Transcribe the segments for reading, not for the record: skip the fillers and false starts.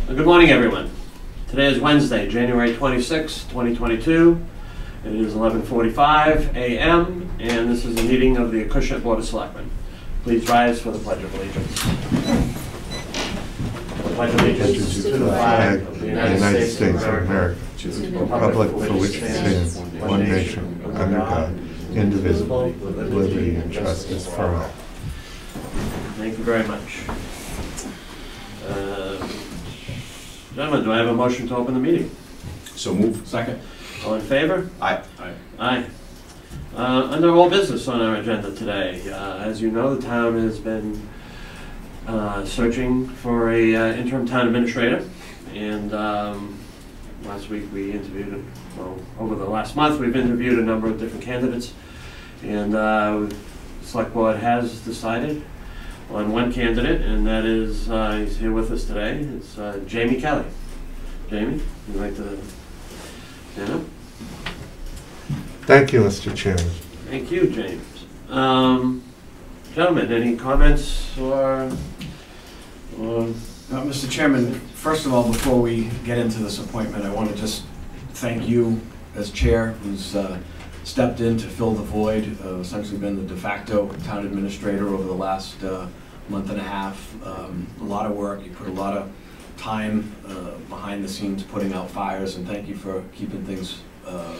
Good morning, everyone. Today is Wednesday, January 26, 2022. It is 11:45 a.m. and this is the meeting of the Acushnet Board of Selectmen. Please rise for the Pledge of Allegiance. I pledge allegiance to the flag of the United States of America, to the republic for which it stands, one nation, under God, indivisible, with liberty and justice for all. Thank you very much. Gentlemen, do I have a motion to open the meeting? So move. Second. All in favor? Aye. Aye. Under all business on our agenda today, as you know, the town has been searching for a interim town administrator, and last week we interviewed, well, over the last month we've interviewed a number of different candidates, and the Select Board has decided on one candidate, and that is, he's here with us today, it's Jamie Kelly. Jamie, would you like to stand up? Thank you, Mr. Chairman. Thank you, James. Gentlemen, any comments or Mr. Chairman, first of all, before we get into this appointment, I want to just thank you as chair, who's stepped in to fill the void, essentially been the de facto town administrator over the last month and a half. A lot of work, you put a lot of time behind the scenes putting out fires, and thank you for keeping things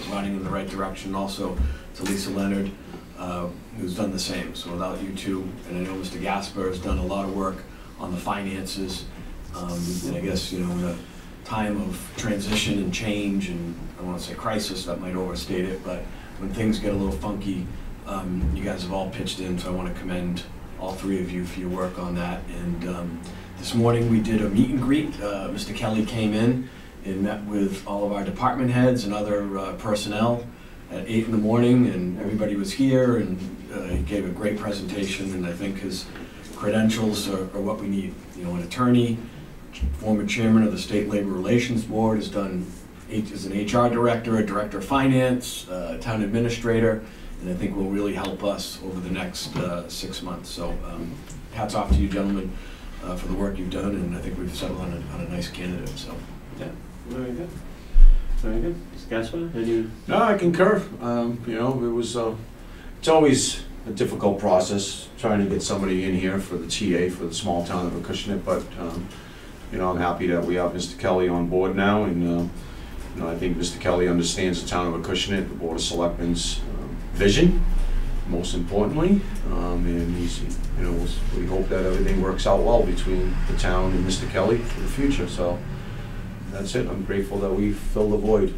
running in the right direction. Also to Lisa Leonard, who's done the same. So without you two, and I know Mr. Gasper has done a lot of work on the finances, and I guess, you know, in a time of transition and change, and I want to say crisis, that might overstate it, but when things get a little funky, you guys have all pitched in, so I want to commend all three of you for your work on that. And this morning we did a meet and greet. Mr. Kelly came in and met with all of our department heads and other personnel at 8 in the morning, and everybody was here, and he gave a great presentation, and I think his credentials are what we need. You know, an attorney, former chairman of the State Labor Relations Board, has done as an HR director, a director of finance, town administrator, and I think will really help us over the next 6 months. So hats off to you, gentlemen, for the work you've done, and I think we've settled on a nice candidate. So yeah, very good. Very good. Mr. Gasper, any? No, I concur. You know, it was. It's always a difficult process trying to get somebody in here for the TA for the small town of Acushnet, but you know, I'm happy that we have Mr. Kelly on board now, and you know, I think Mr. Kelly understands the town of Acushnet, the Board of Selectmen's vision, most importantly, and he's, you know, we hope that everything works out well between the town and Mr. Kelly for the future. So that's it. I'm grateful that we filled the void.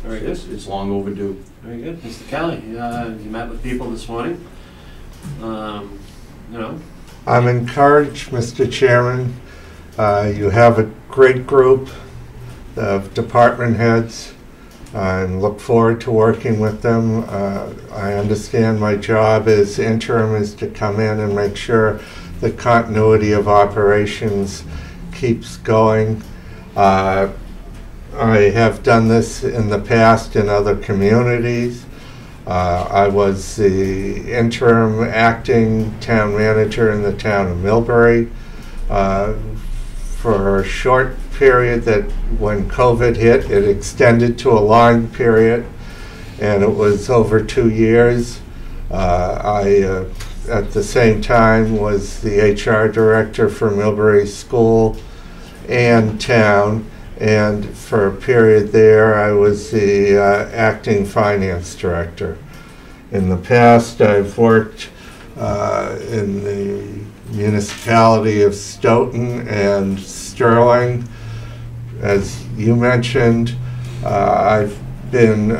Very good. It's long overdue. Very good. Mr. Kelly, you met with people this morning. You know. I'm encouraged, Mr. Chairman. You have a great group of department heads, and look forward to working with them. I understand my job as interim is to come in and make sure the continuity of operations keeps going. I have done this in the past in other communities. I was the interim acting town manager in the town of Millbury for a short period that when COVID hit, it extended to a long period, and it was over 2 years. I, at the same time, was the HR director for Millbury School and Town, and for a period there I was the acting finance director. In the past, I've worked in the municipality of Stoughton and Sterling. As you mentioned, I've been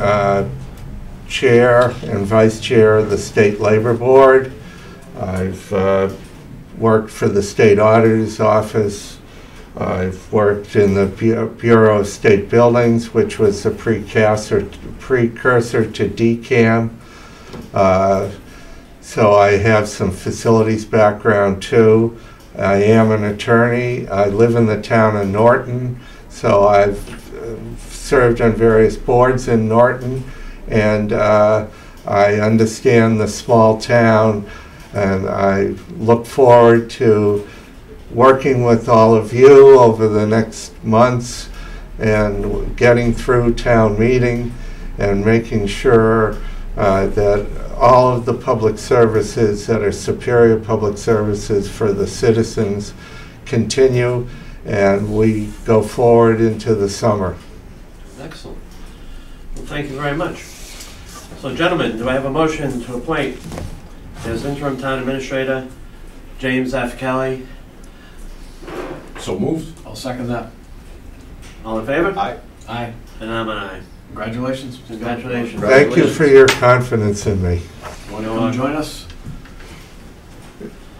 chair and vice chair of the State Labor Board. I've worked for the State Auditor's Office. I've worked in the Bureau of State Buildings, which was a precursor to DCAM. So I have some facilities background too. I am an attorney. I live in the town of Norton, so I've served on various boards in Norton, and I understand the small town, and I look forward to working with all of you over the next months and getting through town meeting and making sure that all of the public services that are superior public services for the citizens continue and we go forward into the summer. Excellent. Well, thank you very much. So, gentlemen, do I have a motion to appoint as interim town administrator James F. Kelly? So moved. I'll second that. All in favor? Aye. Aye. And I'm an aye. Congratulations. Congratulations. Thank you for your confidence in me. Want to come join us?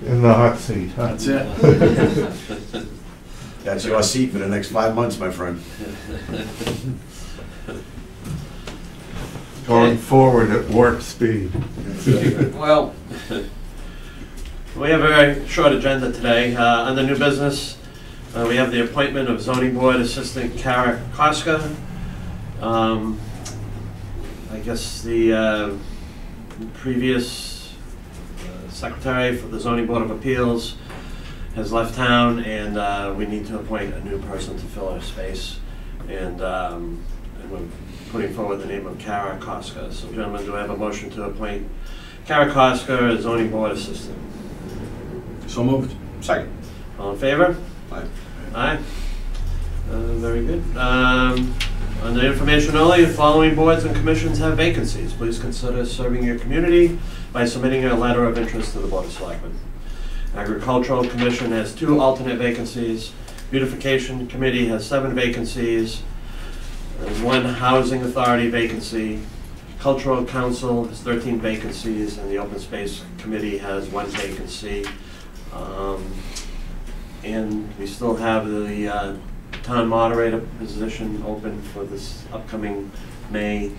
In the hot seat, huh? That's it. That's your seat for the next 5 months, my friend. Going forward at warp speed. Well, we have a very short agenda today. Under new business, we have the appointment of zoning board assistant Kara Koska. I guess the previous secretary for the zoning board of appeals has left town, and we need to appoint a new person to fill her space. And we're putting forward the name of Kara Koska. So, gentlemen, do I have a motion to appoint Kara Koska as zoning board assistant? So moved. Second. All in favor? Aye. Aye. Very good. Under information only, the following boards and commissions have vacancies. Please consider serving your community by submitting a letter of interest to the Board of Selectmen. Agricultural Commission has 2 alternate vacancies. Beautification Committee has 7 vacancies. There's 1 Housing Authority vacancy. Cultural Council has 13 vacancies, and the Open Space Committee has 1 vacancy. And we still have the town moderator position open for this upcoming May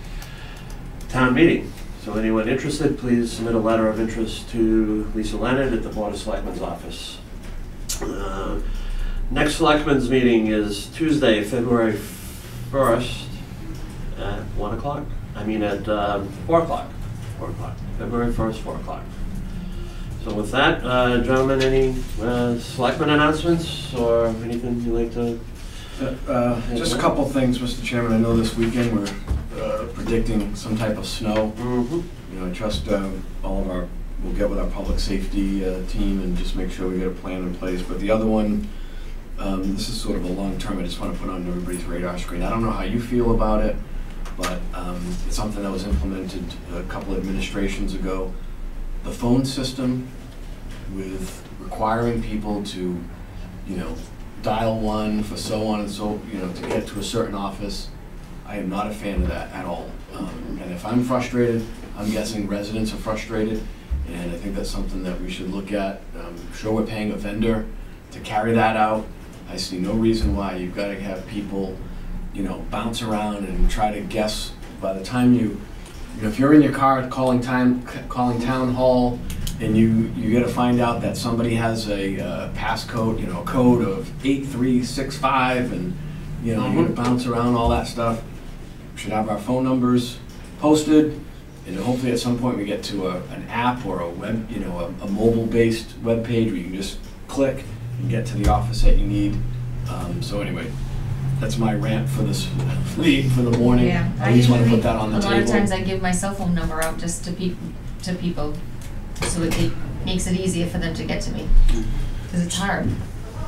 town meeting. So anyone interested, please submit a letter of interest to Lisa Leonard at the Board of Selectmen's office. Next Selectmen's meeting is Tuesday, February 1st at 1 o'clock. I mean at 4 o'clock. 4 o'clock. February 1st, 4 o'clock. So with that, gentlemen, any Selectmen announcements or anything you'd like to? Just a couple things, Mr. Chairman. I know this weekend we're predicting some type of snow. Mm-hmm. You know, I trust all of we'll get with our public safety team and just make sure we get a plan in place. But the other one, this is sort of a long term, I just want to put on everybody's radar screen. I don't know how you feel about it, but it's something that was implemented a couple of administrations ago. The phone system with requiring people to, you know, dial 1 for so on and so, you know, to get to a certain office. I am not a fan of that at all. And if I'm frustrated, I'm guessing residents are frustrated, and I think that's something that we should look at. Sure, we're paying a vendor to carry that out. I see no reason why you've got to have people, you know, bounce around and try to guess. By the time you know, if you're in your car calling town hall, and you got to find out that somebody has a passcode, you know, a code of 8365, and you know, you got to bounce around all that stuff. We should have our phone numbers posted, and hopefully at some point we get to an app or a web, you know, a mobile-based web page where you can just click and get to the office that you need. So anyway, that's my rant for this for the morning. Yeah, I just want to put that on the table. A lot of times I give my cell phone number out just to people, so it makes it easier for them to get to me, because it's hard.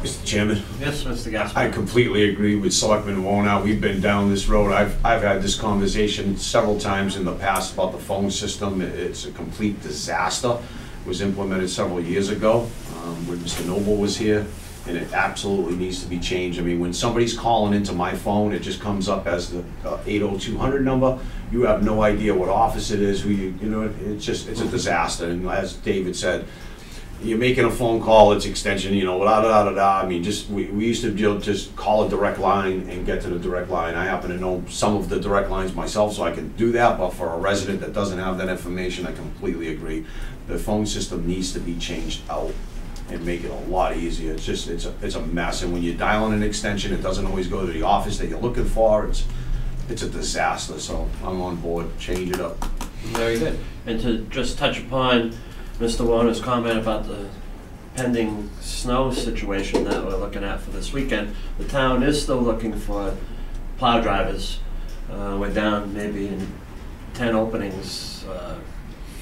Mr. Chairman? Yes, Mr. Gaspar. I completely agree with Selectman Wona. We've been down this road. I've had this conversation several times in the past about the phone system. It's a complete disaster. It was implemented several years ago when Mr. Noble was here, and it absolutely needs to be changed. I mean, when somebody's calling into my phone, it just comes up as the 80200 number. You have no idea what office it is, who you know, it's a disaster. And as David said, you're making a phone call, it's extension, you know, I mean, we used to be able to just call a direct line and get to the direct line. I happen to know some of the direct lines myself, so I can do that, but for a resident that doesn't have that information, I completely agree. The phone system needs to be changed out and make it a lot easier. It's just, it's a mess. And when you're dialing an extension, it doesn't always go to the office that you're looking for. It's a disaster, so I'm on board. Change it up. Very good. And to just touch upon Mr. Warner's comment about pending snow situation that we're looking at for this weekend, the town is still looking for plow drivers. We're down maybe in 10 openings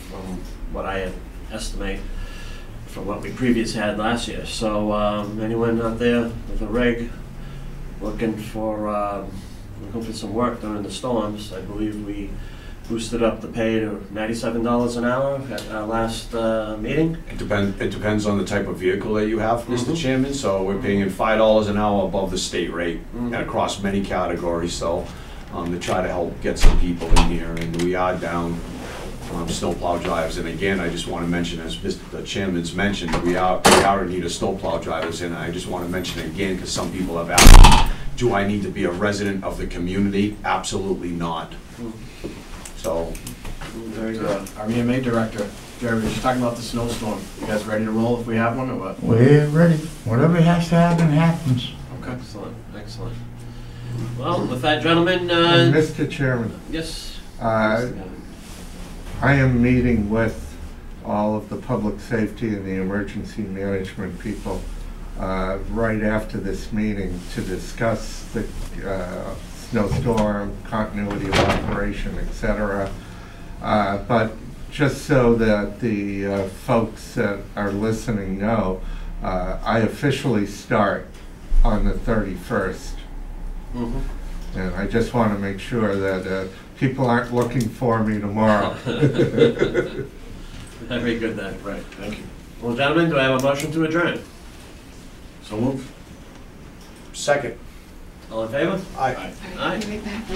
from what I estimate from what we previously had last year. So anyone out there with a rig looking for some work during the storms, I believe we boosted up the pay to $97 an hour at our last meeting. It depends on the type of vehicle that you have, Mr. Mhm. Chairman, so we're paying $5 an hour above the state rate Mhm. and across many categories, so to try to help get some people in here, and we are down snowplow drivers. And again, I just want to mention, as the Chairman's mentioned, we are in need of snowplow drivers, and I just want to mention it again because some people have asked, do I need to be a resident of the community? Absolutely not. So, Very good. Our EMA director, Jerry, was just talking about the snowstorm. You guys ready to roll if we have one or what? We're ready. Whatever has to happen, happens. Okay. Excellent, excellent. Well, with that, gentlemen, And Mr. Chairman, yes. I am meeting with all of the public safety and the emergency management people right after this meeting to discuss the snowstorm, continuity of operation, etc. But just so that the folks that are listening know, I officially start on the 31st. Mhm. And I just want to make sure that people aren't looking for me tomorrow. Very good then. Right, thank you. Well, gentlemen, do I have a motion to adjourn? So moved. second. All in favor? Aye. Aye.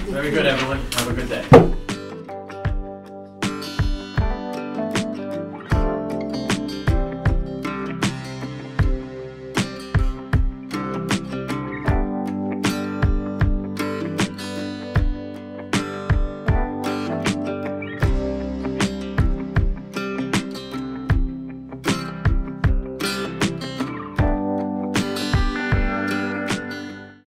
Very good, everyone. Have a good day.